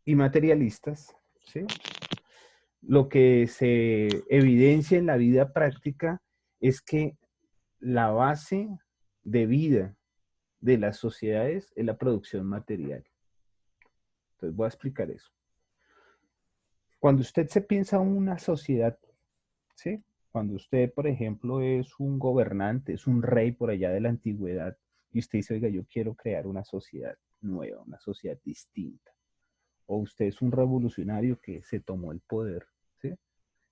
y materialistas, ¿sí? Lo que se evidencia en la vida práctica es que la base de vida de las sociedades es la producción material. Entonces voy a explicar eso. Cuando usted se piensa en una sociedad, ¿sí? Cuando usted, por ejemplo, es un gobernante, es un rey por allá de la antigüedad, y usted dice, oiga, yo quiero crear una sociedad nueva, una sociedad distinta. O usted es un revolucionario que se tomó el poder, ¿sí?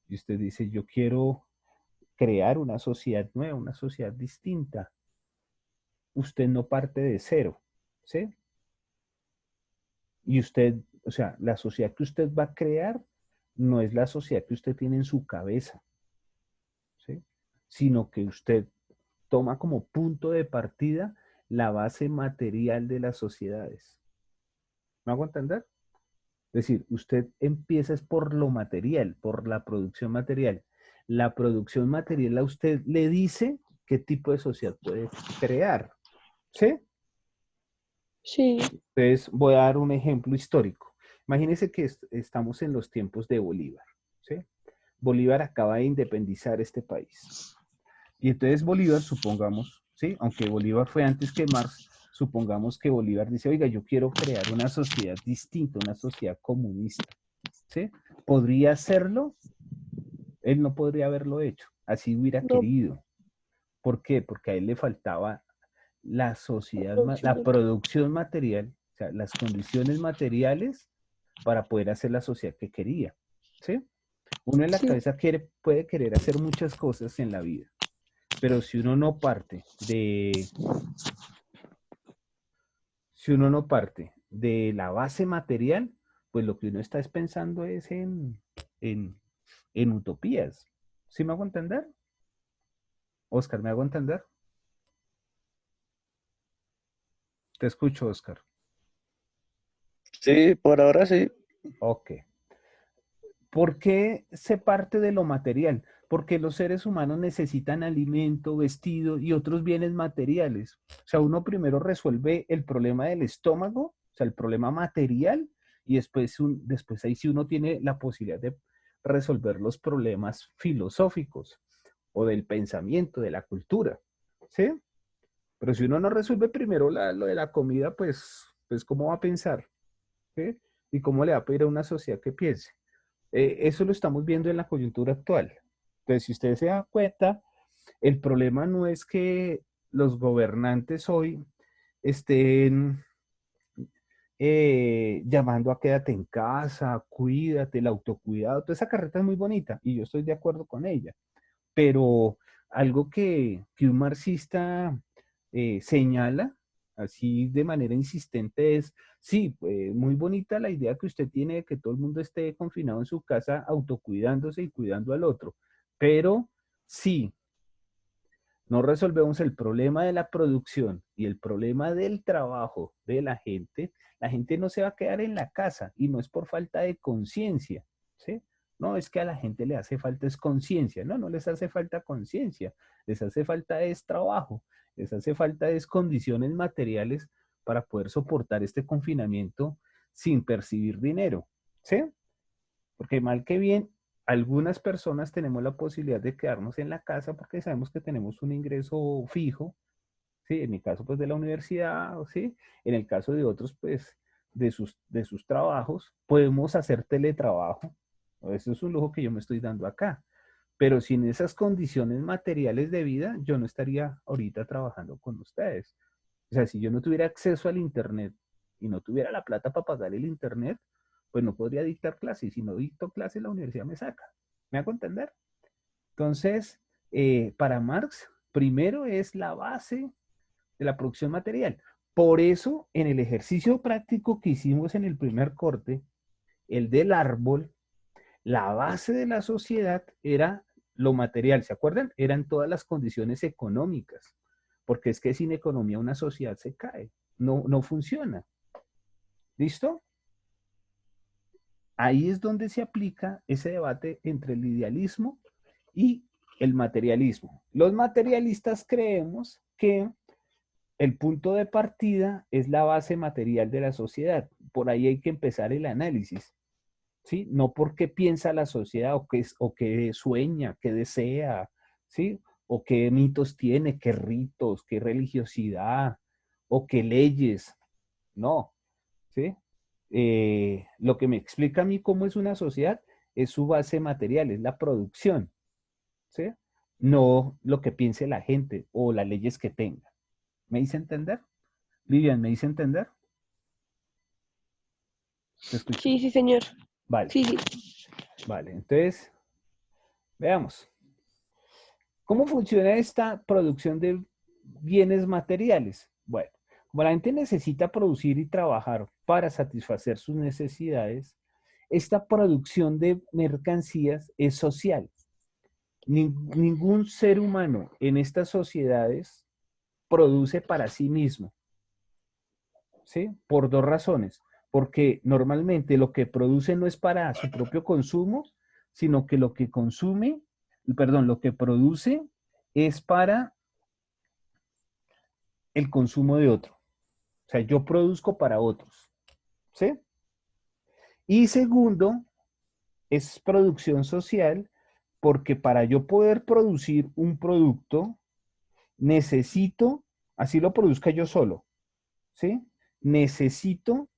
Y usted dice, yo quiero crear una sociedad nueva, una sociedad distinta. Usted no parte de cero, ¿sí? Y usted, o sea, la sociedad que usted va a crear no es la sociedad que usted tiene en su cabeza, ¿sí? Sino que usted toma como punto de partida la base material de las sociedades. ¿Me hago entender? Es decir, usted empieza es por lo material, por la producción material. La producción material a usted le dice qué tipo de sociedad puede crear, ¿sí? Sí, Entonces, voy a dar un ejemplo histórico. Imagínense que estamos en los tiempos de Bolívar, ¿sí? Bolívar acaba de independizar este país. Y entonces Bolívar, supongamos, ¿sí? Aunque Bolívar fue antes que Marx, supongamos que Bolívar dice, oiga, yo quiero crear una sociedad distinta, una sociedad comunista, ¿sí? ¿Podría hacerlo? Él no podría haberlo hecho, así hubiera no, querido. ¿Por qué? Porque a él le faltaba la sociedad, producción la de... producción material, o sea, las condiciones materiales para poder hacer la sociedad que quería, ¿sí? Uno en la Sí, cabeza puede querer hacer muchas cosas en la vida, pero si uno no parte de la base material, pues lo que uno está es pensando es en, en utopías. ¿Sí me hago entender? Oscar, ¿me hago entender? Te escucho, Oscar. Sí, por ahora sí. Ok. ¿Por qué se parte de lo material? Porque los seres humanos necesitan alimento, vestido y otros bienes materiales. O sea, uno primero resuelve el problema del estómago, o sea, el problema material, y después ahí sí uno tiene la posibilidad de resolver los problemas filosóficos o del pensamiento, de la cultura. ¿Sí? Pero si uno no resuelve primero lo de la comida, pues ¿cómo va a pensar? ¿Sí? ¿Y cómo le va a pedir a una sociedad que piense? Eso lo estamos viendo en la coyuntura actual. Entonces, si usted se da cuenta, el problema no es que los gobernantes hoy estén llamando a quédate en casa, cuídate, el autocuidado, toda esa carreta es muy bonita y yo estoy de acuerdo con ella, pero algo que un marxista señala así de manera insistente es, sí, muy bonita la idea que usted tiene de que todo el mundo esté confinado en su casa autocuidándose y cuidando al otro, pero sí, no resolvemos el problema de la producción y el problema del trabajo de la gente no se va a quedar en la casa y no es por falta de conciencia, ¿sí? No es que a la gente le hace falta es conciencia, no, no les hace falta conciencia, les hace falta es trabajo, les hace falta es condiciones materiales para poder soportar este confinamiento sin percibir dinero, ¿sí? Porque mal que bien, algunas personas tenemos la posibilidad de quedarnos en la casa porque sabemos que tenemos un ingreso fijo, ¿sí? En mi caso, pues de la universidad, ¿sí? En el caso de otros, pues de sus trabajos, podemos hacer teletrabajo. Eso es un lujo que yo me estoy dando acá. Pero sin esas condiciones materiales de vida, yo no estaría ahorita trabajando con ustedes. O sea, si yo no tuviera acceso al Internet y no tuviera la plata para pagar el Internet, pues no podría dictar clases. Si no dicto clases, la universidad me saca. ¿Me hago entender? Entonces, para Marx, primero es la base de la producción material. Por eso, en el ejercicio práctico que hicimos en el primer corte, el del árbol, la base de la sociedad era lo material, ¿se acuerdan? Eran todas las condiciones económicas, porque es que sin economía una sociedad se cae, no funciona. ¿Listo? Ahí es donde se aplica ese debate entre el idealismo y el materialismo. Los materialistas creemos que el punto de partida es la base material de la sociedad. por ahí hay que empezar el análisis, ¿sí? No por qué piensa la sociedad o qué sueña, qué desea, ¿sí? O qué mitos tiene, qué ritos, qué religiosidad o qué leyes. No, ¿sí? Lo que me explica a mí cómo es una sociedad es su base material, es la producción, ¿sí? No lo que piense la gente o las leyes que tenga. ¿Me hice entender? Vivian, ¿me hice entender? Te escucho. Sí, sí, señor. Vale, Sí, sí. vale. Entonces, veamos. ¿Cómo funciona esta producción de bienes materiales? Bueno, como la gente necesita producir y trabajar para satisfacer sus necesidades, esta producción de mercancías es social. Ningún ser humano en estas sociedades produce para sí mismo, ¿sí? Por dos razones. Porque normalmente lo que produce no es para su propio consumo, sino que lo que consume, perdón, lo que produce es para el consumo de otro. O sea, yo produzco para otros, ¿sí? Y segundo, es producción social porque para yo poder producir un producto, necesito, así lo produzca yo solo, ¿sí? Necesito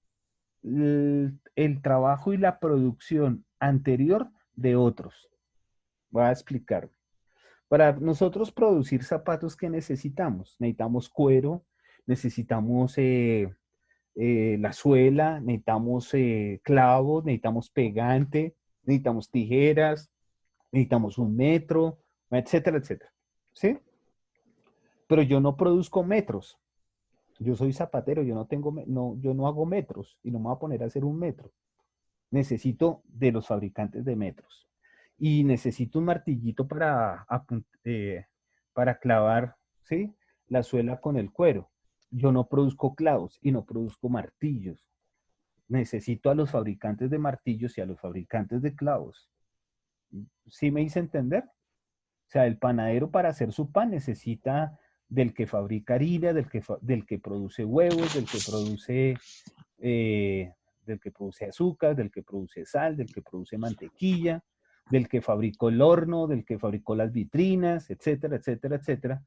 el trabajo y la producción anterior de otros. Voy a explicar. Para nosotros producir zapatos, ¿qué necesitamos? Necesitamos cuero, necesitamos la suela, necesitamos clavos, necesitamos pegante, necesitamos tijeras, necesitamos un metro, etcétera, etcétera. ¿Sí? Pero yo no produzco metros. Yo soy zapatero, yo no tengo, no, yo no hago metros y no me voy a poner a hacer un metro. Necesito de los fabricantes de metros. Y necesito un martillito para clavar, ¿sí? La suela con el cuero. Yo no produzco clavos y no produzco martillos. Necesito a los fabricantes de martillos y a los fabricantes de clavos. ¿Sí me hice entender? O sea, el panadero para hacer su pan necesita del que fabrica harina, del que produce huevos, eh, del que produce azúcar, del que produce sal, del que produce mantequilla, del que fabricó el horno, del que fabricó las vitrinas, etcétera, etcétera, etcétera,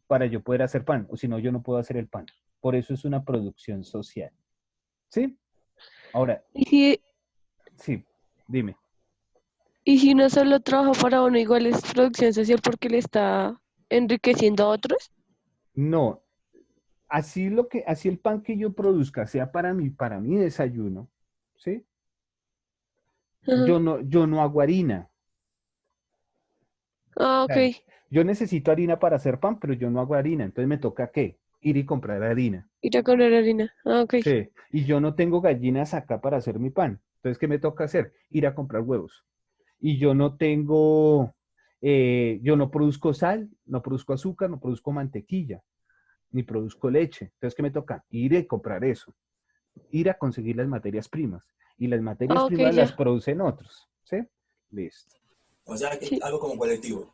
para yo poder hacer pan, o si no, yo no puedo hacer el pan. Por eso es una producción social. ¿Sí? Ahora, Y si, sí, dime. y si uno solo trabaja para uno, igual es producción social porque le está enriqueciendo a otros. No, así el pan que yo produzca sea para mi desayuno, ¿sí? Ajá. Yo no hago harina. Ah, O ok. sea, yo necesito harina para hacer pan, pero yo no hago harina. Entonces me toca ¿qué? Ir y comprar harina. Ir a comprar harina. Ah, ok. Sí. Y yo no tengo gallinas acá para hacer mi pan. Entonces, ¿qué me toca hacer? Ir a comprar huevos. Y yo no produzco sal, no produzco azúcar, no produzco mantequilla, ni produzco leche. Entonces, ¿qué me toca? Ir a comprar eso. Ir a conseguir las materias primas. Y las materias Ah, ok, primas las ya. producen otros. ¿Sí? Listo. O sea, que Sí. algo como colectivo.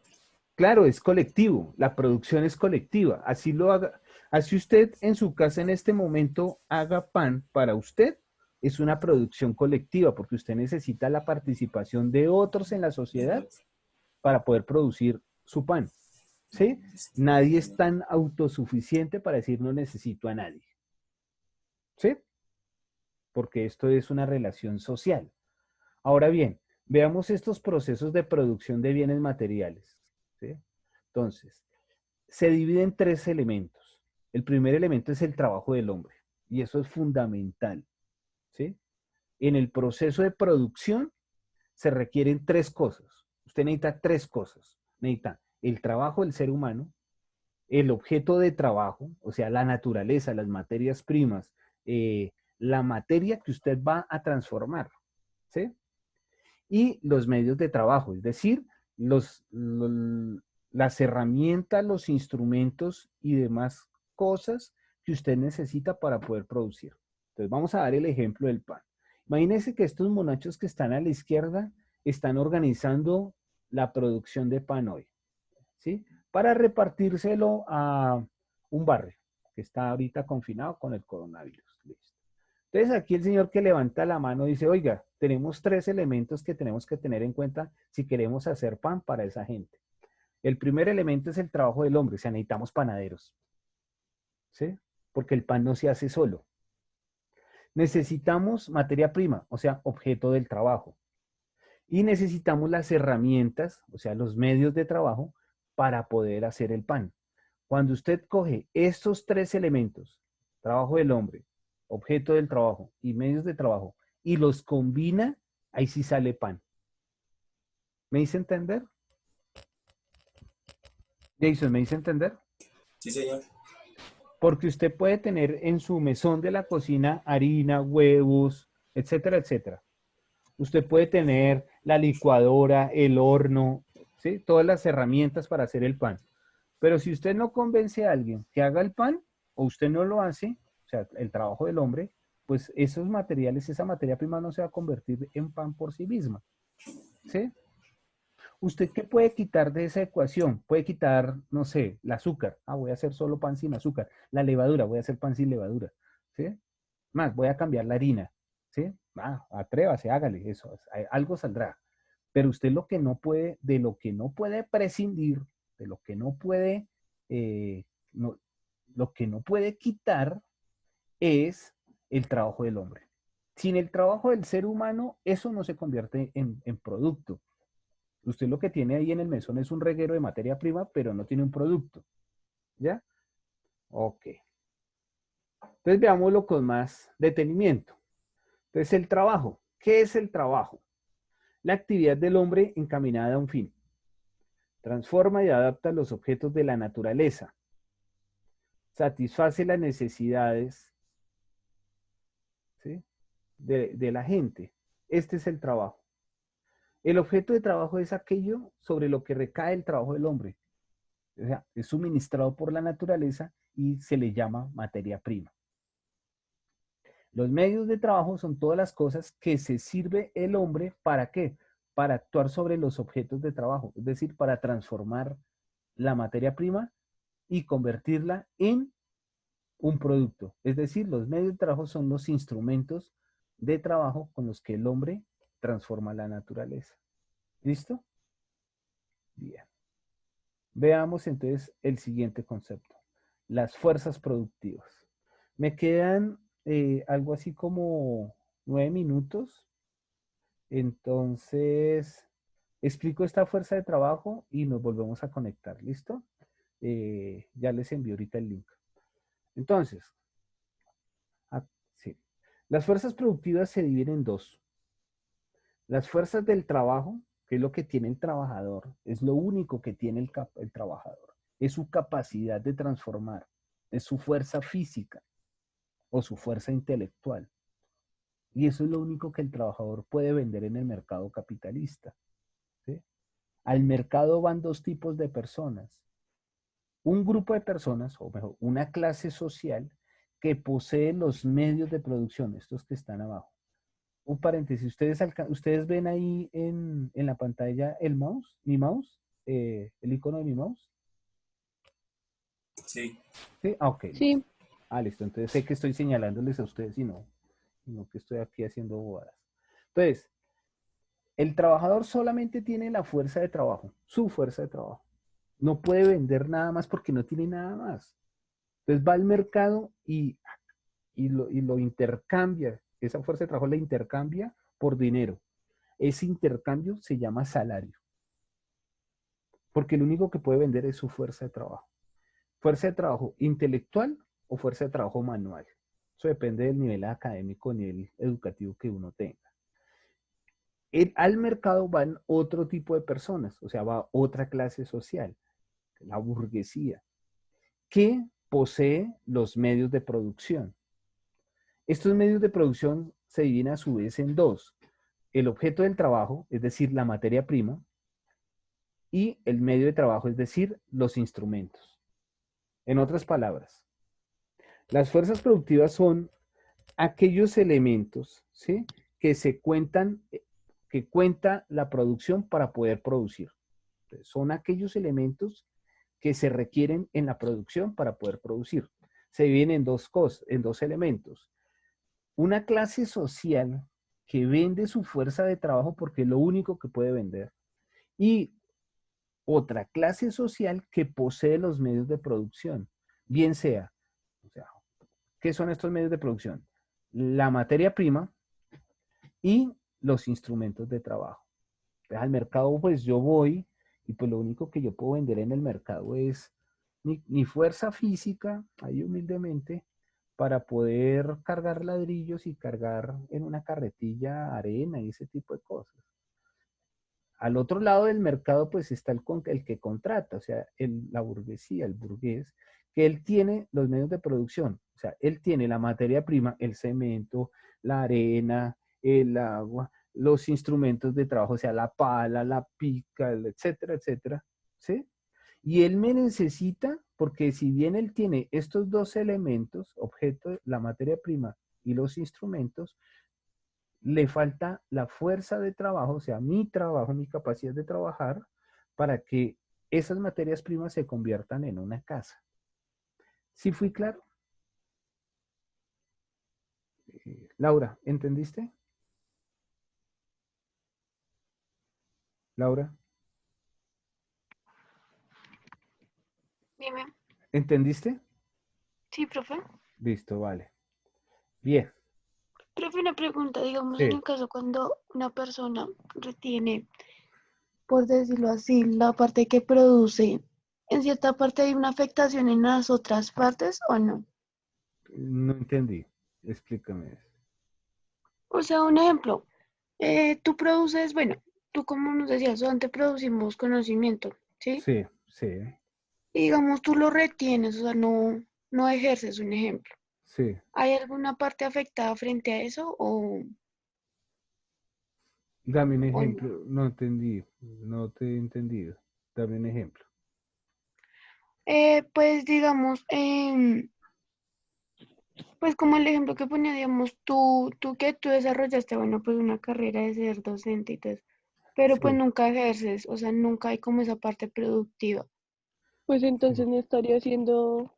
Claro, es colectivo, la producción es colectiva. Así lo haga, así usted en su casa en este momento haga pan para usted, es una producción colectiva porque usted necesita la participación de otros en la sociedad Exacto. para poder producir su pan. ¿Sí? Nadie es tan autosuficiente para decir no necesito a nadie. ¿Sí? Porque esto es una relación social. Ahora bien, veamos estos procesos de producción de bienes materiales. ¿Sí? Entonces, se divide en tres elementos. El primer elemento es el trabajo del hombre y eso es fundamental, ¿sí? En el proceso de producción se requieren tres cosas. Usted necesita tres cosas. Necesita el trabajo del ser humano, el objeto de trabajo, o sea, la naturaleza, las materias primas, la materia que usted va a transformar, ¿sí? Y los medios de trabajo, es decir, los, los, las herramientas, los instrumentos y demás cosas que usted necesita para poder producir. Entonces vamos a dar el ejemplo del pan. Imagínense que estos monachos que están a la izquierda están organizando la producción de pan hoy, ¿sí? Para repartírselo a un barrio que está ahorita confinado con el coronavirus. Listo. Entonces aquí el señor que levanta la mano dice, oiga, tenemos 3 elementos que tenemos que tener en cuenta si queremos hacer pan para esa gente. El primer elemento es el trabajo del hombre, o sea, necesitamos panaderos, ¿sí? Porque el pan no se hace solo. Necesitamos materia prima, o sea, objeto del trabajo. Y necesitamos las herramientas, o sea, los medios de trabajo para poder hacer el pan. Cuando usted coge estos 3 elementos, trabajo del hombre, objeto del trabajo y medios de trabajo, y los combina, ahí sí sale pan. ¿Me hice entender? Jason, ¿me hice entender? Sí, señor. Porque usted puede tener en su mesón de la cocina harina, huevos, etcétera, etcétera. Usted puede tener la licuadora, el horno, ¿sí? Todas las herramientas para hacer el pan. Pero si usted no convence a alguien que haga el pan, o usted no lo hace, o sea, el trabajo del hombre, pues esos materiales, esa materia prima no se va a convertir en pan por sí misma, ¿sí? ¿Usted qué puede quitar de esa ecuación? Puede quitar, no sé, el azúcar. Ah, voy a hacer solo pan sin azúcar. La levadura, voy a hacer pan sin levadura, ¿sí? Más, voy a cambiar la harina, ¿sí? Ah, atrévase, hágale eso, algo saldrá. Pero usted lo que no puede, de lo que no puede prescindir, de lo que no puede, eh, no, lo que no puede quitar es el trabajo del hombre. Sin el trabajo del ser humano, eso no se convierte en producto. Usted lo que tiene ahí en el mesón es un reguero de materia prima, pero no tiene un producto. ¿Ya? Ok. Entonces veámoslo con más detenimiento. Entonces el trabajo. ¿Qué es el trabajo? La actividad del hombre encaminada a un fin. Transforma y adapta los objetos de la naturaleza. Satisface las necesidades, ¿sí? de la gente. Este es el trabajo. El objeto de trabajo es aquello sobre lo que recae el trabajo del hombre. O sea, es suministrado por la naturaleza y se le llama materia prima. Los medios de trabajo son todas las cosas que se sirve el hombre, ¿para qué? Para actuar sobre los objetos de trabajo, es decir, para transformar la materia prima y convertirla en un producto. Es decir, los medios de trabajo son los instrumentos de trabajo con los que el hombre transforma la naturaleza. ¿Listo? Bien. Veamos entonces el siguiente concepto, las fuerzas productivas. Me quedan algo así como 9 minutos, entonces explico esta fuerza de trabajo y nos volvemos a conectar, ¿listo? Ya les envío ahorita el link. Entonces, sí. Las fuerzas productivas se dividen en dos. Las fuerzas del trabajo, que es lo que tiene el trabajador, es lo único que tiene el trabajador. Es su capacidad de transformar, es su fuerza física o su fuerza intelectual. Y eso es lo único que el trabajador puede vender en el mercado capitalista. ¿Sí? Al mercado van dos tipos de personas. Un grupo de personas, o mejor, una clase social que posee los medios de producción, estos que están abajo. Un paréntesis, ¿ustedes ven ahí en la pantalla el mouse, mi mouse, el icono de mi mouse? Sí. Sí, ah, ok, listo. Sí, Ah, listo, entonces sé que estoy señalándoles a ustedes y no que estoy aquí haciendo bobadas. Entonces, el trabajador solamente tiene la fuerza de trabajo, su fuerza de trabajo. No puede vender nada más porque no tiene nada más. Entonces va al mercado y lo intercambia. Esa fuerza de trabajo la intercambia por dinero. Ese intercambio se llama salario. Porque lo único que puede vender es su fuerza de trabajo. Fuerza de trabajo intelectual o fuerza de trabajo manual. Eso depende del nivel académico, nivel educativo que uno tenga. Al mercado van otro tipo de personas, o sea, va otra clase social, la burguesía, que posee los medios de producción. Estos medios de producción se dividen a su vez en dos. El objeto del trabajo, es decir, la materia prima, y el medio de trabajo, es decir, los instrumentos. En otras palabras, las fuerzas productivas son aquellos elementos, ¿sí? que se cuentan, que cuenta la producción para poder producir. Entonces, son aquellos elementos que se requieren en la producción para poder producir. Se dividen en dos cosas, en dos elementos. una clase social que vende su fuerza de trabajo porque es lo único que puede vender, y otra clase social que posee los medios de producción, bien sea, o sea, ¿qué son estos medios de producción? La materia prima y los instrumentos de trabajo. Entonces, al mercado, pues yo voy y pues lo único que yo puedo vender en el mercado es mi fuerza física, ahí humildemente, para poder cargar ladrillos y cargar en una carretilla arena y ese tipo de cosas. Al otro lado del mercado, pues está el que contrata, o sea, la burguesía, el burgués, que él tiene los medios de producción, o sea, él tiene la materia prima, el cemento, la arena, el agua, los instrumentos de trabajo, o sea, la pala, la pica, etcétera, etcétera, ¿sí? Y él me necesita porque si bien él tiene estos dos elementos, objeto, la materia prima y los instrumentos, le falta la fuerza de trabajo, o sea, mi trabajo, mi capacidad de trabajar, para que esas materias primas se conviertan en una casa. ¿Sí fui claro? Laura, ¿entendiste? Laura, Dime. ¿entendiste? Sí, profe. Listo, vale. Bien, Profe, una pregunta, digamos, en sí, el caso cuando una persona retiene, por decirlo así, la parte que produce, ¿en cierta parte hay una afectación en las otras partes o no? no entendí. Explícame. O sea, un ejemplo, tú produces, bueno, tú como nos decías, antes producimos conocimiento, ¿sí? Sí, sí, Y digamos, tú lo retienes, o sea, no ejerces un ejemplo. sí. ¿Hay alguna parte afectada frente a eso Dame un o no? ejemplo. No entendí. No te he entendido. Dame un ejemplo. Pues digamos, pues como el ejemplo que ponía, digamos, tú desarrollaste, bueno, pues una carrera de ser docente y todo eso, pero pues Sí, nunca ejerces, o sea, nunca hay como esa parte productiva. Pues sí. entonces no estaría haciendo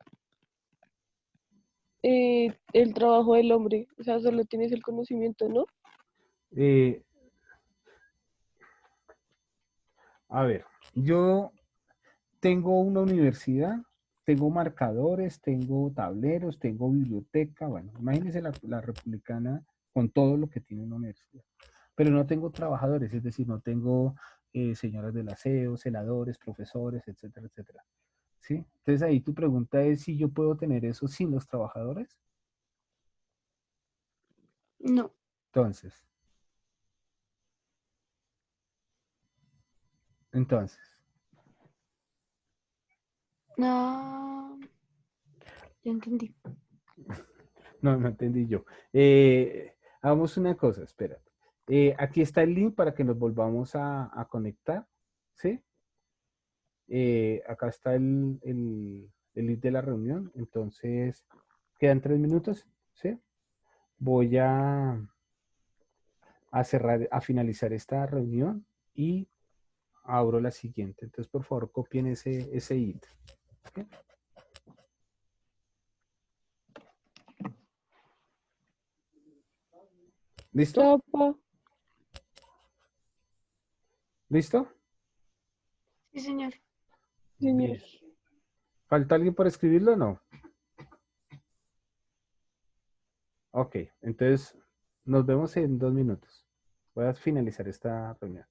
el trabajo del hombre, o sea, solo tienes el conocimiento, ¿no? Eh, a ver, yo tengo una universidad, tengo marcadores, tengo tableros, tengo biblioteca, bueno, imagínense la republicana con todo lo que tiene una universidad. Pero no tengo trabajadores, es decir, no tengo señoras del aseo, celadores, profesores, etcétera, etcétera. ¿Sí? Entonces ahí tu pregunta es si yo puedo tener eso sin los trabajadores. No, Entonces, entonces, no, ya entendí. no, no entendí yo. Hagamos una cosa, espera. Aquí está el link para que nos volvamos a conectar, ¿sí? Acá está el link de la reunión, entonces quedan 3 minutos, ¿sí? Voy a cerrar, a finalizar esta reunión y abro la siguiente. Entonces, por favor, copien ese ID. ¿Ok? ¿Listo? Chao, pa. ¿Listo? Sí, señor. Bien. ¿Falta alguien por escribirlo o no? Ok, entonces nos vemos en 2 minutos. Voy a finalizar esta reunión.